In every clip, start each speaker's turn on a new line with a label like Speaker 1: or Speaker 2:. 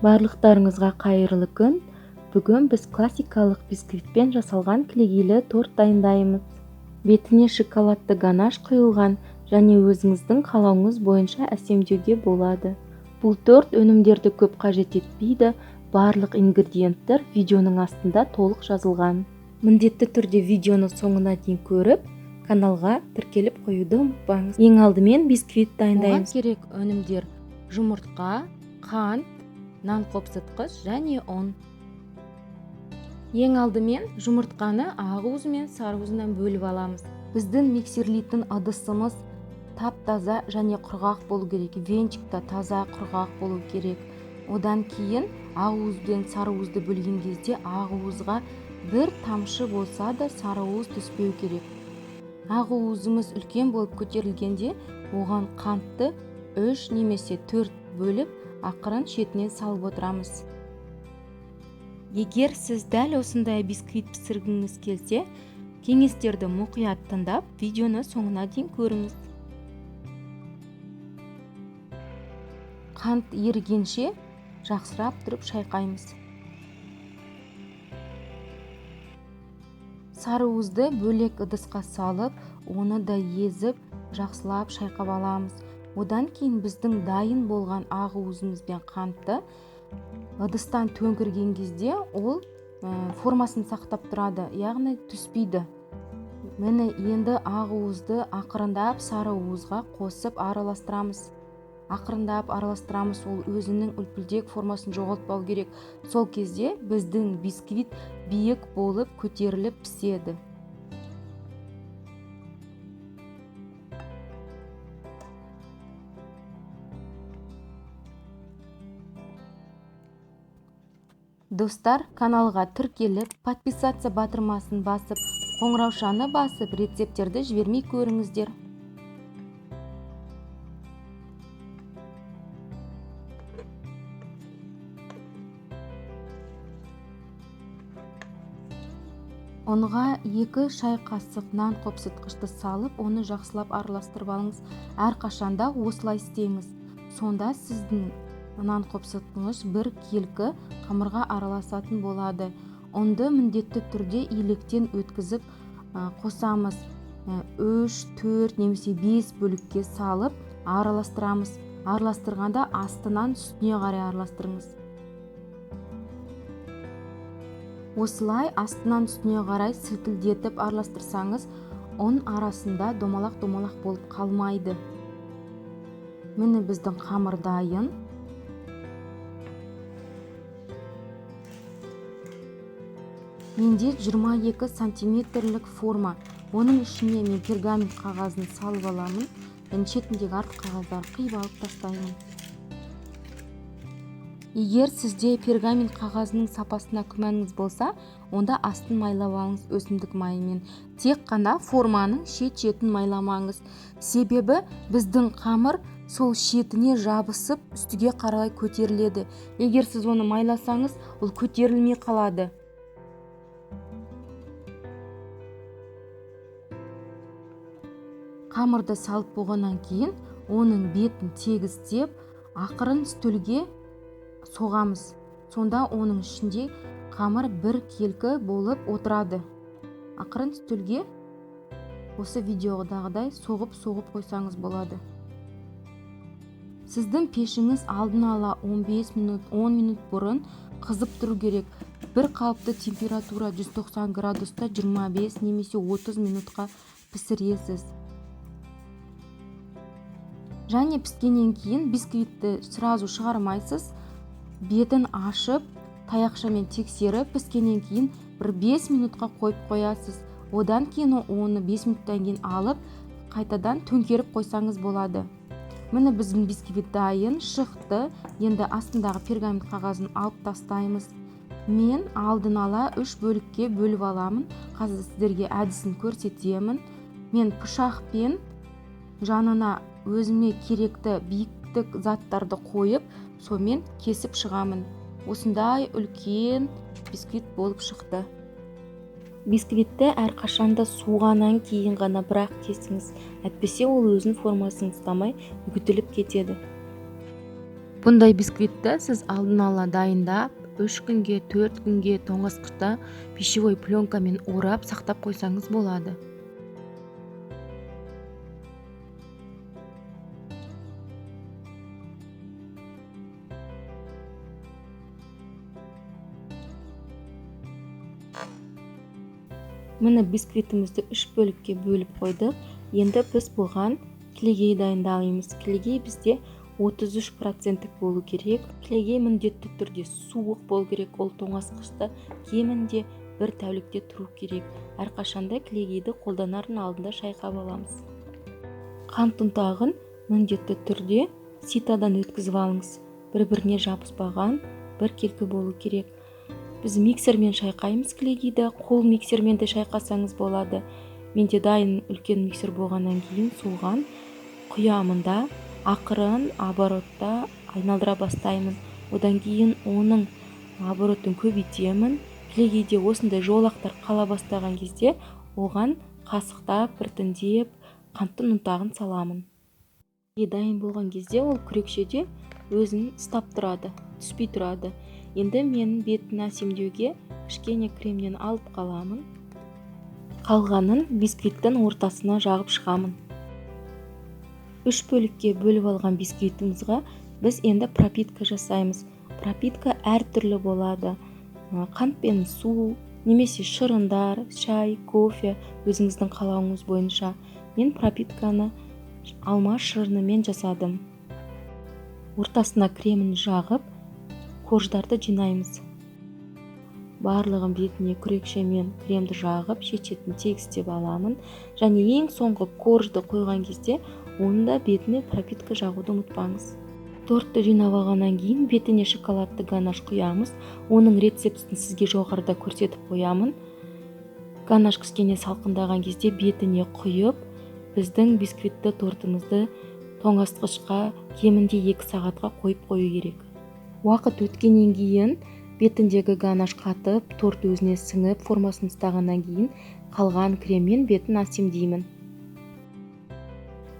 Speaker 1: Барлықтарыңызға қайырлы күн. Бүгін біз классикалық бисквитпен жасалған кілегейлі торт дайындаймыз. Бетіне шоколадты ганаш құйылған және өзіңіздің қалауыңыз бойынша әсемдеуге болады. Бұл торт өнімдерді көп қажет етпейді. Барлық ингредиенттер видеоның астында толық жазылған. Міндетті түрде видеоны соңына дейін көріп, каналға тіркеліп қоюды ұмытпаңыз. Ең алдымен бисквит дайындаймыз.
Speaker 2: Оған керек өнімдер: жұмыртқа, қант, нан қопсытқыш және ұн. Ең алдымен жұмыртқаны ақ уызы мен сары уызынан бөліп аламыз. Біздің миксерлейтін ыдысымыз тап-таза және құрғақ болу керек. Венчикта таза құрғақ болу керек. Одан кейін ақ уыз бен сары уызды бөлген кезде ақ уызға бір тамшы болса да сары уыз түспеу керек. Ақ уызымыз үлкен болып көтерілгенде оған қантты 3 немесе 4 бөліп ақырын шетінен салып отырамыз. Егер сіз дәл осындай бисквит пісіргіңіз келсе, кеңестерді мұқият тыңдап, видеоны соңына дейін көріңіз. Қант ерігенше жақсырап тұрып шайқаймыз. Сары уызды бөлек ыдысқа салып, оны да езіп, жақсылап шайқап аламыз. Одан кейін біздің дайын болған ақ уызымыз бен қантты ыдыстан төңкерген кезде ол формасын сақтап тұрады, яғни түспейді. Міне енді ақ уызды ақырындап сары уызға қосып араластырамыз. Ақырындап араластырамыз, ол өзінің үлпілдек формасын жоғалтпау керек. Сол кезде біздің бисквит биік болып көтеріліп піседі. Достар, каналға тіркеліп, подписаться батырмасын басып, қоңыраушаны басып, рецептерді жібермей көріңіздер. Онға 2 шай қасық нан қопсытқышты салып, оны жақсылап араластырып алыңыз. Әрқашанда осылай істеңіз. Сонда сіздің нан қопсытқыш бір келкі қамырға араласатын болады. Онды міндетті түрде илектен өткізіп қосамыз. 3, 4 немесе 5 бөлікке салып араластырамыз. Араластырғанда астынан үстіне қарай араластырыңыз. Осылай астынан үстіне қарай сілкілдетіп араластырсаңыз, ұн арасында домалақ-домалақ болып қалмайды. Міне біздің қамыр дайын. Менде 22 сантиметрлік форма. Оның ішіне мен пергамент қағазын салып аламын. Шетіндегі артық қағаздарды қиып алып тастаймын. Егер сізде пергамент қағазының сапасына күмәніңіз болса, онда астын майлап алыңыз өсімдік майымен. Тек қана форманың шет-шетін майламаңыз. Себебі біздің қамыр сол шетіне жабысып, үстіге қарай көтеріледі. Егер сіз оны майласаңыз, ол көтерілмей қалады. Қамырды салып болғаннан кейін, оның бетін тегістеп, ақырын стөлге соғамыз. Сонда оның ішінде қамыр бір келкі болып отырады. Ақырын стөлге осы видеодағыдай соғып қойсаңыз болады. Сіздің пешіңіз алдын ала 15 минут, 10 минут бұрын қызып тұру керек. Бір қалыпты температура 190 градуста 25 немесе 30 минутқа пісіресіз. Және піскеннен кейін бисквитті сразу шығармайсыз. Бетін ашып, таяқшамен тексеріп, піскеннен кейін бір 5 минутқа қойып қоясыз. Одан кейін оны 5 минуттан кейін алып, қайтадан төңкеріп қойсаңыз болады. Міне біздің бисквит дайын шықты. Енді астындағы пергамент қағазын алып тастаймыз. Мен алдын ала 3 бөлікке бөліп аламын. Қазір сіздерге әдісін көрсетемін. Мен пышақпен жанына өзіме керекті биіктік заттарды қойып, сонымен кесіп шығамын. Осындай үлкен бисквит болып шықты. Бисквитті әрқашанда суғаннан кейін ғана бірақ кесіңіз. Әйтпесе ол өзінің формасын ұстамай үгітіліп кетеді.
Speaker 1: Бұндай бисквитті сіз алдын ала дайындап, 3 күнге, 4 күнге тоңазытқышта пищевой пленкамен орап сақтап қойсаңыз болады. Міне бисквитімізді 3 бөлікке бөліп қойдық. Енді біз бұған кілегей дайындаймыз. Кілегей бізде 33% болу керек. Кілегей міндетті түрде суық болу керек. Ол тоңазытқышта кемінде 1 тәулікте тұру керек. Әрқашанда кілегейді қолданардың алдында шайқап аламыз. Қант ұнтағын міндетті түрде ситадан өткізіп алыңыз. Бір-біріне жабыспаған бір келкі болу керек. Біз миксермен шайқаймыз кілегейді, қол миксермен де шайқасаңыз болады. Менде дайын үлкен миксер болғаннан кейін соған құямында ақырын оборотта айналдыра бастаймын. Одан кейін оның оборотын көбейтемін. Кілегейде осындай жолақтар қала бастаған кезде оған қасықтап, біртіндеп қанттың ұнтағын саламын. Дайын болған кезде ол күрекшеде өзін ұстап тұрады, түспей тұрады. Енді мен бетін әсемдеуге кішкене кремнен алып қаламын. Қалғанын бисквиттің ортасына жағып шығамын. 3 бөлікке бөліп алған бисквитімізге біз енді пропитка жасаймыз. Пропитка әртүрлі болады. Қант пен су, немесе шырындар, шай, кофе, өзіңіздің қалауыңыз бойынша. Мен пропитканы алма шырынымен жасадым. Ортасына кремін жағып, корждарды жинаймыз. Барлығын бетіне күрекшемен кремді жағып, шешетін тегістеп аламын. Және ең соңғы коржды қойған кезде онда бетіне пропитка жағуды ұмытпаңыз. Тортты жинап алғаннан кейін бетіне шоколадты ганаш құямыз. Оның рецептін сізге жоғарыда көрсетіп қоямын. Ганаш кішкене салқындаған кезде бетіне құйып, біздің бисквитті тортымызды тоңазытқышқа кемінде 2 сағатқа қойып қою керек. Уақыт өткеннен кейін бетіндегі ганаш қатып, торт өзіне сіңіп, формасын ұстағаннан кейін қалған креммен бетін әсемдеймін.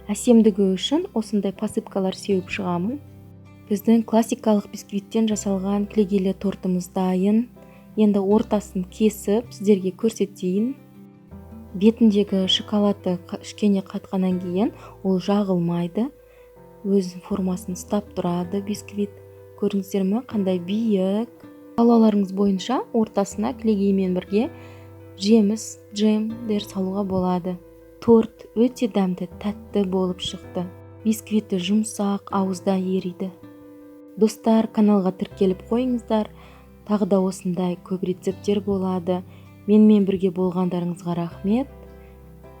Speaker 1: Әсемдігі үшін осындай посыпкалар сеуіп шығамын. Біздің классикалық бисквиттен жасалған кілегейлі тортымыз дайын. Енді ортасын кесіп сіздерге көрсетейін. Бетіндегі шоколадты кішкене қатқаннан кейін ол жағылмайды. Өз формасын ұстап тұрады бисквит. Көрдіңіздер ме, қандай биік. Қалауларыңыз бойынша ортасына кілегеймен бірге жеміс, джемдер салуға болады. Торт өте дәмді, тәтті болып шықты. Бисквиті жұмсақ, ауызда ериді. Достар, каналға тіркеліп қойыңыздар. Тағы да осындай көп рецепттер болады. Менімен бірге болғандарыңызға рахмет.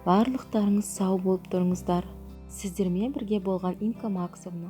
Speaker 1: Барлықтарыңыз сау болып тұрыңыздар. Сіздермен бірге болған Инка Максовна.